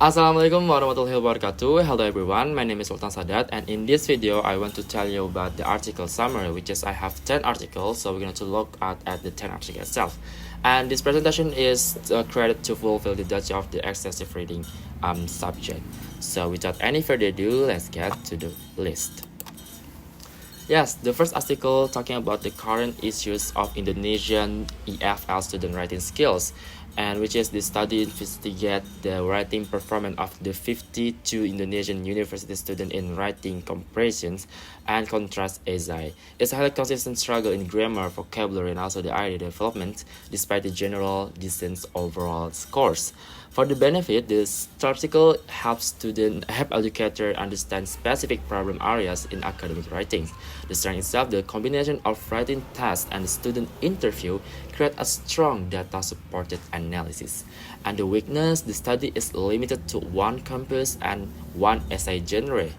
Assalamualaikum warahmatullahi wabarakatuh. Hello everyone, my name is Sultan Sadat, and in this video I want to tell you about the article summary, which is I have 10 articles, so we're going to look at the 10 article itself. And this presentation is created to fulfill the duty of the excessive reading subject. So without any further ado, let's get to the list. Yes, the first article talking about the current issues of Indonesian EFL student writing skills, and which is the study investigate the writing performance of the 52 Indonesian university students in writing comparisons and contrast essay. It's a highly consistent struggle in grammar, vocabulary, and also the idea development, despite the general decent overall scores. For the benefit, this article help educators understand specific problem areas in academic writing. The strength itself, the combination of writing tests and student interview create a strong data-supported analysis. And the weakness, the study is limited to one campus and one essay genre.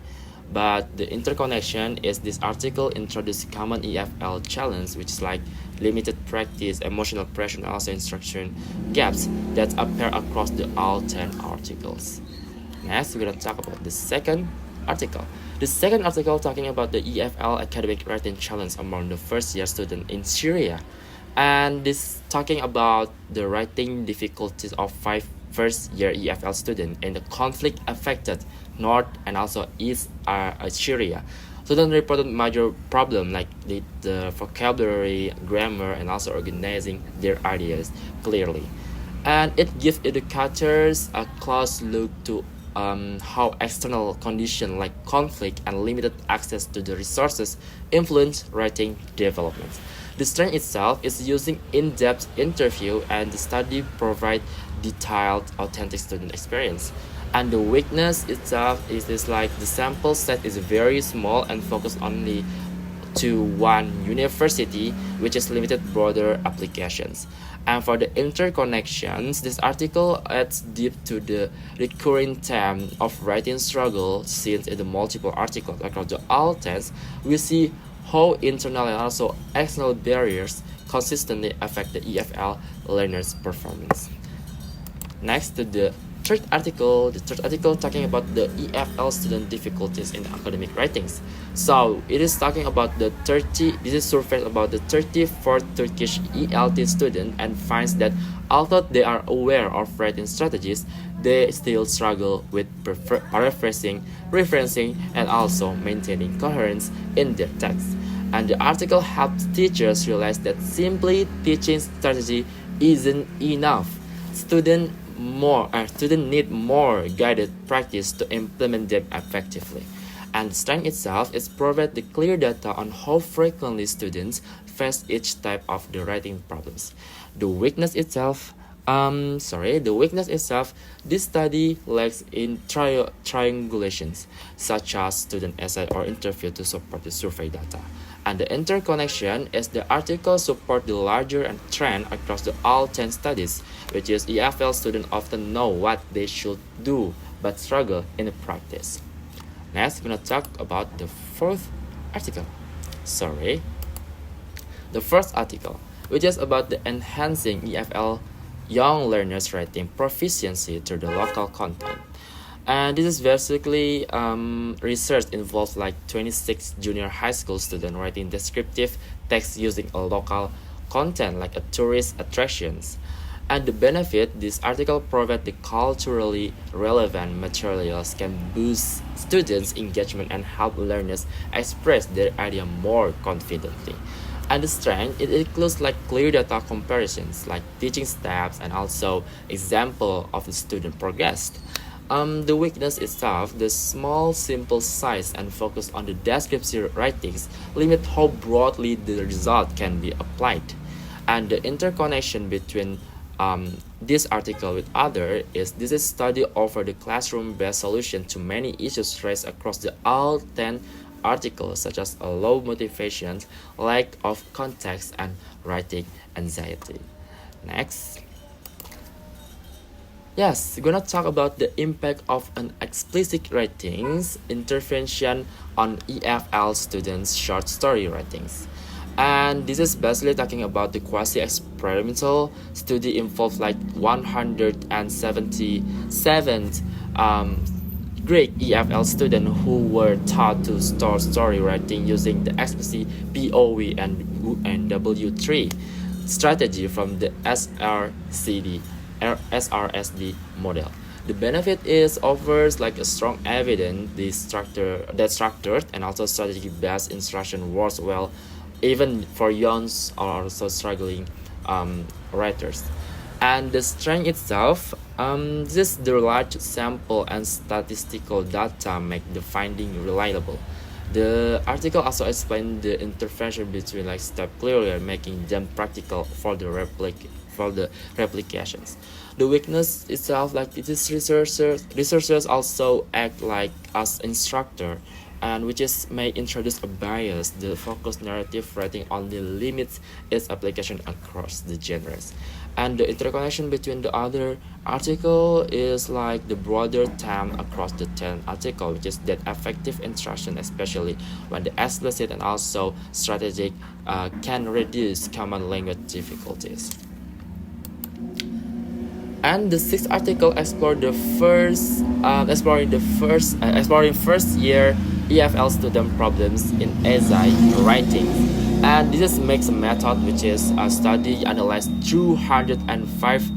But the interconnection is this article introduces common EFL challenge, which is like limited practice, emotional pressure, and also instruction gaps that appear across all 10 articles. Next, we're going to talk about the second article. The second article talking about the EFL academic writing challenge among the first-year student in Syria. And this talking about the writing difficulties of 5 first-year EFL students in the conflict-affected North and also East Syria. Students reported major problems like the vocabulary, grammar, and also organizing their ideas clearly. And it gives educators a close look to how external conditions like conflict and limited access to the resources influence writing development. The strength itself is using in-depth interview, and the study provides detailed, authentic student experience. And the weakness itself is like the sample set is very small and focused only to one university, which is limited broader applications. And for the interconnections, this article adds deep to the recurring theme of writing struggle, since in the multiple articles across the all tests, we see how internal and also external barriers consistently affect the EFL learners' performance. Next to the third article talking about the EFL student difficulties in academic writings. So it is talking about this is survey about the 34 Turkish ELT student, and finds that although they are aware of writing strategies, they still struggle with paraphrasing, referencing, and also maintaining coherence in their text. And the article helps teachers realize that simply teaching strategy isn't enough. Students need more guided practice to implement them effectively. And the strength itself is provide the clear data on how frequently students face each type of the writing problems. The weakness itself, this study lacks in triangulations, such as student essay or interview to support the survey data. And the interconnection is the article support the larger trend across all 10 studies, which is EFL students often know what they should do but struggle in the practice. Next, we're going to talk about the fourth article. The first article, which is about the enhancing EFL young learners writing proficiency through the local content. And this is basically research involves like 26 junior high school students writing descriptive text using a local content like a tourist attractions. And the benefit, this article provides the culturally relevant materials can boost students' engagement and help learners express their idea more confidently. And the strength, it includes like clear data comparisons, like teaching steps and also example of the student progressed. The weakness itself, the small simple size and focus on the descriptive writings limit how broadly the result can be applied. And the interconnection between this article with other is this study offer the classroom-based solution to many issues raised across all 10 articles, such as a low motivation, lack of context, and writing anxiety. Next. Yes, we're gonna talk about the impact of an explicit writings intervention on EFL students' short story writings. And this is basically talking about the quasi-experimental study involved like 177 um, Greek EFL students who were taught to start story writing using the XPC POV and W3 strategy from the SRSD model. The benefit is offers like a strong evidence that structured and also strategy based instruction works well even for young or also struggling writers. And the strength itself, just the large sample and statistical data make the finding reliable. The article also explained the intervention between like step clearly, making them practical for the replications. The weakness itself, like it is researchers also act like as instructor, and which is may introduce a bias. The focused narrative writing only limits its application across the genres. And the interconnection between the other article is like the broader theme across the 10 article, which is that effective instruction, especially when the explicit and also strategic, can reduce common language difficulties. And the sixth article exploring first year EFL student problems in essay writing. And this makes a method which is a study analyzed 205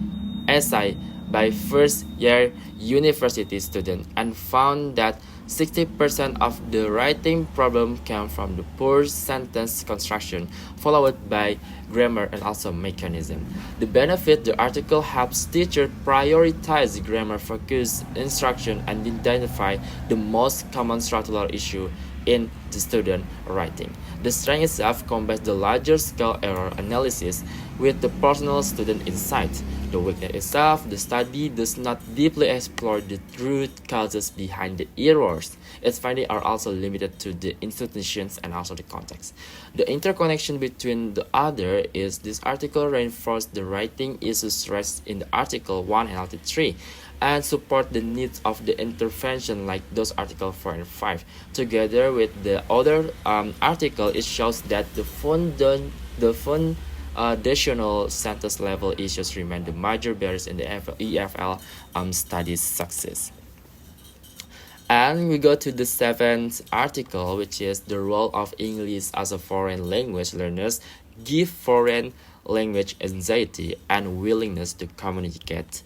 essay by first year university students and found that 60% of the writing problem came from the poor sentence construction, followed by grammar and also mechanism. The benefit, the article helps teachers prioritize grammar-focused instruction and identify the most common structural issue in the student writing. The strength itself combines the larger scale error analysis with the personal student insight. The weakness itself, the study does not deeply explore the root causes behind the errors. Its findings are also limited to the institutions and also the context. The interconnection between the other is this article reinforced the writing issues stressed in the article 1 and article 3 and support the needs of the intervention like those article 4 and 5. Together with the other article, it shows that the foundational sentence level issues remain the major barriers in the EFL studies success. And we go to the seventh article, which is the role of English as a foreign language learners give foreign language anxiety and willingness to communicate.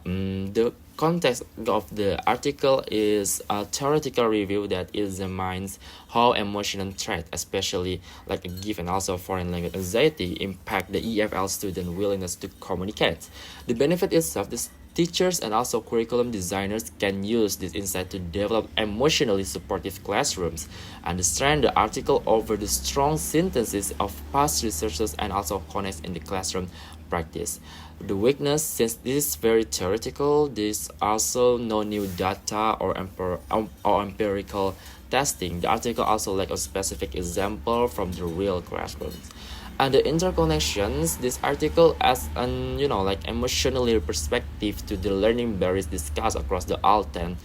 The context of the article is a theoretical review that examines how emotional threat, especially like a given also foreign language anxiety, impact the EFL student willingness to communicate. The benefit is of this teachers and also curriculum designers can use this insight to develop emotionally supportive classrooms. Understand the article over the strong synthesis of past researchers and also connects in the classroom practice. The weakness, since this is very theoretical, there's also no new data or empirical testing. The article also lacks a specific example from the real classrooms. And the interconnections, this article as an emotionally perspective to the learning barriers discussed across the all 10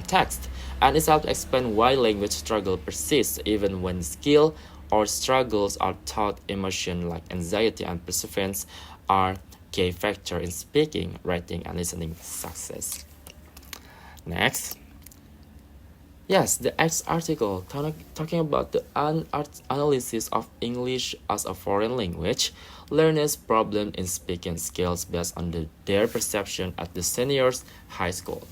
text, and it's helped to explain why language struggle persists even when skill or struggles are taught. Emotion like anxiety and perseverance are key factor in speaking, writing, and listening success. Next. Yes, the X article talking about the analysis of English as a foreign language, learners' problem in speaking skills based on their perception at the seniors high school.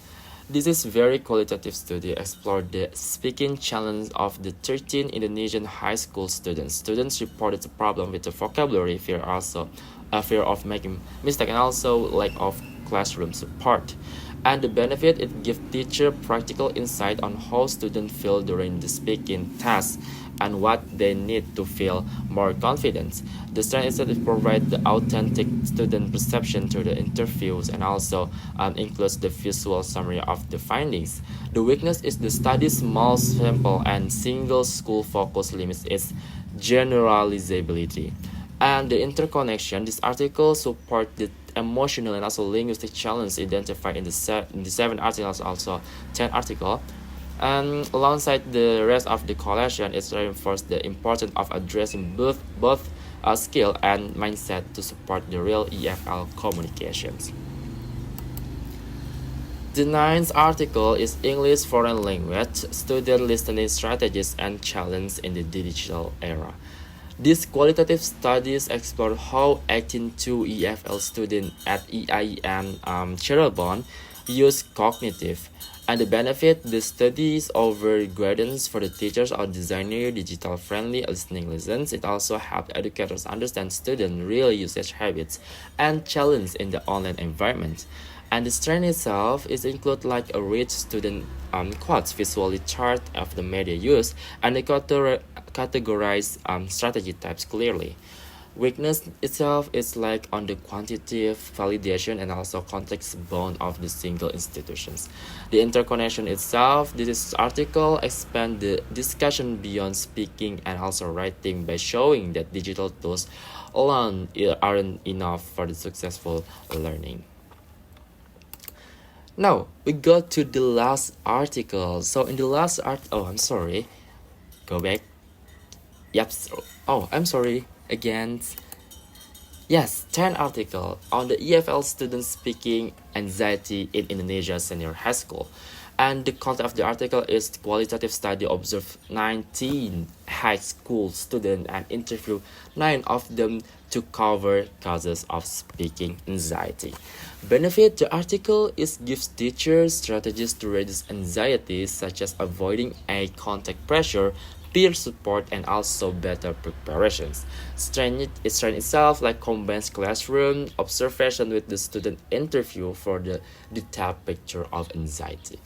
This is very qualitative study explored the speaking challenge of the 13 Indonesian high school students. Students reported the problem with the vocabulary, fear of making mistake, and also lack of classroom support. And the benefit, it gives teacher practical insight on how students feel during the speaking task and what they need to feel more confident. The strength is that it provides the authentic student perception through the interviews and also includes the visual summary of the findings. The weakness is the study's small sample and single school focus limits its generalizability. And the interconnection, this article supports the emotional and also linguistic challenge identified in the 7 articles, also 10 article. And alongside the rest of the collection, it reinforced the importance of addressing both skill and mindset to support the real EFL communications. The ninth article is English Foreign Language, Student Listening Strategies and Challenges in the Digital Era. These qualitative studies explore how 182 EFL students at EIEM Cirebon use cognitive and the benefit the studies over guidance for the teachers or designer digital friendly listening lessons. It also helped educators understand student real usage habits and challenges in the online environment. And the strength itself is include like a rich student quotes visually chart of the media use and they categorize strategy types clearly. Weakness itself is like on the quantitative validation and also context bound of the single institutions. The interconnection itself, this article expand the discussion beyond speaking and also writing by showing that digital tools alone aren't enough for the successful learning. Now we go to the last article. So in the last I'm sorry. Go back. Yep. I'm sorry again. Yes, 10 article on the EFL student speaking anxiety in Indonesia senior high school. And the content of the article is qualitative study observed 19 high school students and interviewed 9 of them to cover causes of speaking anxiety. Benefit the article is gives teachers strategies to reduce anxiety such as avoiding eye contact pressure, peer support and also better preparations. Strength itself like combines classroom observation with the student interview for the detailed picture of anxiety.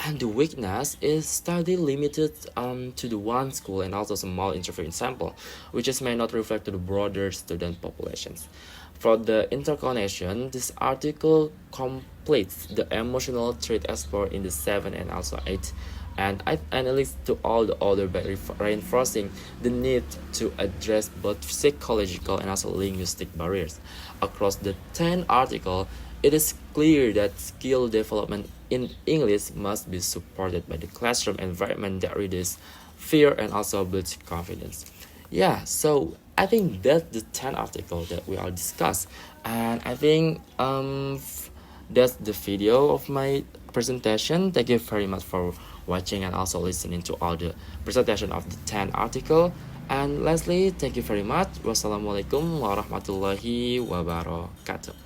And the weakness is study limited to the one school and also small interviewing sample, which is may not reflect to the broader student populations. For the interconnection, this article completes the emotional trait explored in the 7 and also 8 and I've analyzed to all the other by reinforcing the need to address both psychological and also linguistic barriers. Across the 10 article, it is clear that skill development in English must be supported by the classroom environment that reduces fear and also builds confidence. Yeah, so I think that's the 10 article that we all discussed, and I think that's the video of my presentation. Thank you very much for watching and also listening to all the presentation of the 10 article. And lastly, thank you very much. Wassalamualaikum warahmatullahi wabarakatuh.